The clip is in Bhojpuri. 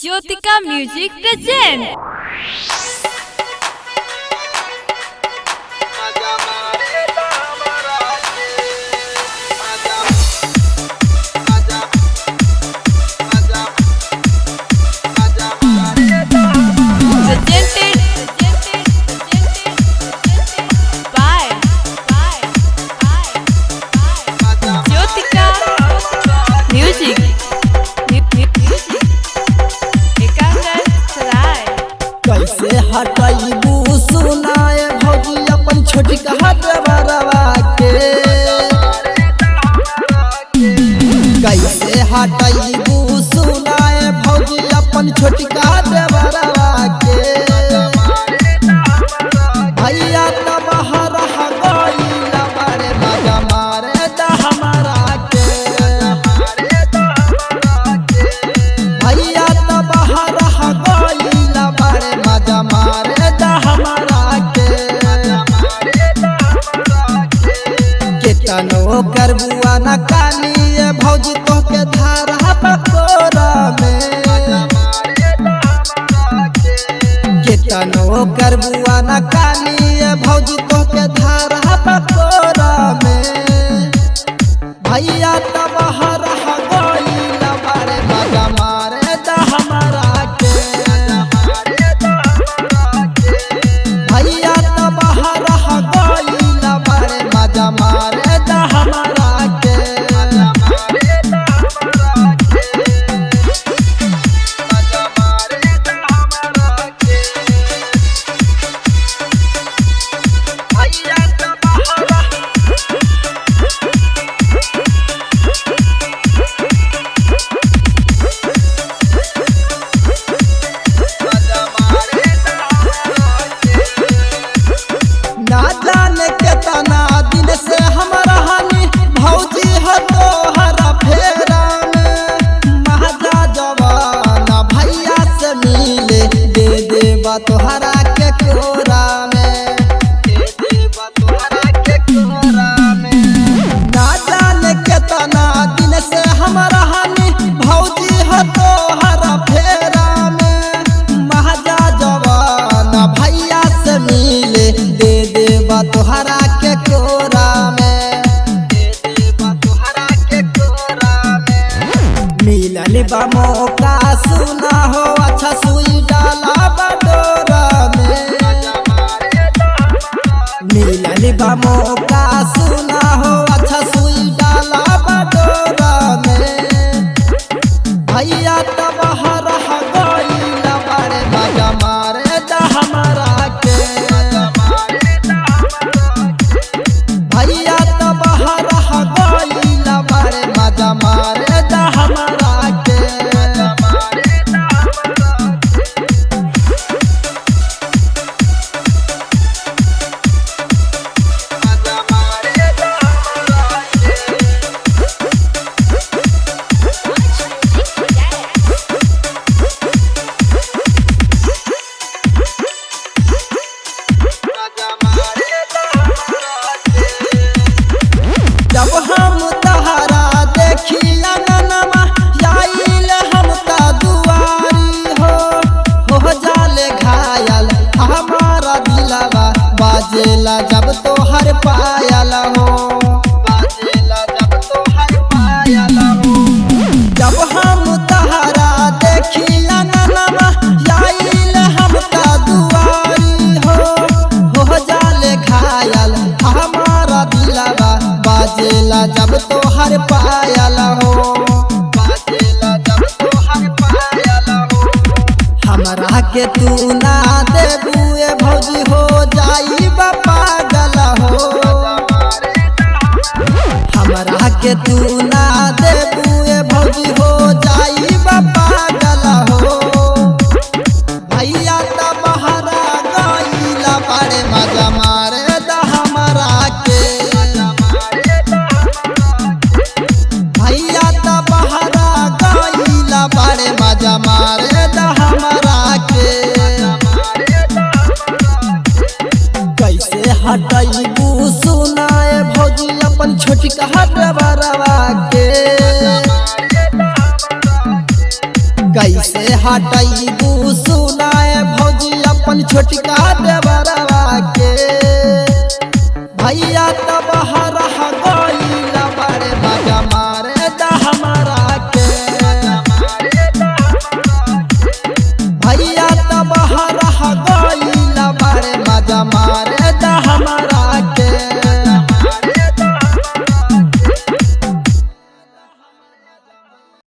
Jyotika music present. कैसे हटाइबू सुनाए भौजी अपन छोटी कहरवा के, कैसे हटाइबू सुनाए भौजी अपन छोटी कहरवा के। भैया त बाहर गइल बारे मजा मारे दा हमरा के, भैया त बाहर गइल बारे मजा मारे दा हमरा के। केतनो करबुआ न काली भौजी तोहके धारा पकोरा में, केतनो करबुआ न काली भौजी तोहके धारा पकोरा में। भैया त बाहर गइल बारे मजा मारे दा हमरा के, भैया त बाहर गइल बारे मजा मारे दा हमरा के। ना जाने केतना दिन से हमरा हानि भौजी ह तोहरा फेरा में। महाजा जवाना भैया से मिले दे देबा तोहरा के कोरा में, दे देबा तोहरा के कोरा में। ना जाने केतना दिन से हमरा हानि भौजी ह तोहरा फेरा में। महाजा जवाना भैया से मिले दे देबा तोहरा के कोरा में, दे देबा तोहरा के कोरा में। मिलल बा मौका सुना हो अच्छा सुई डाला बडोरा में, मिलल बा मौका सुना हो अच्छा सुई डाला बडोरा में। भैया त बाहर गइल बारे मजा मारे दा हमरा के, भैया त बाहर गइल बारे मजा मारे दा हमरा के। जब हम तहरा देखी अंगनमा आइल हम त दुआरी हो जाले घायल हमारा दिलवा बाजेला जब तोहर पायल हो, बाजेला जब तोहर पायल हो। जब हम तहरा देखी अंगनमा आइल हम त दुआरी हो जाले घायल हमारा दिलवा बाजेला जब तोहर पायल हो, बाजेला जब तोहर पायल हो। हमरा के तू ना देबुए भौजी हो जाई पागल हो, हमरा के तू ना देबुए भौजी हो जाई पागल हो। भैया त बाहर गइल बारे मजा मारे दा हमरा के, भैया त बाहर गइल बारे मजा मारे दा हमरा के। कैसे हटाइबू सुनाए भौजी अपन छोटी कहरवा के, कैसे हटैबू सुनाए भौजी अपन छोटका देवरवा के। भैया तब हरह गइला बड़े मजा मारे दा हमरा के। भैया तब हरह गइला बड़े मजा मारे दा हमरा के।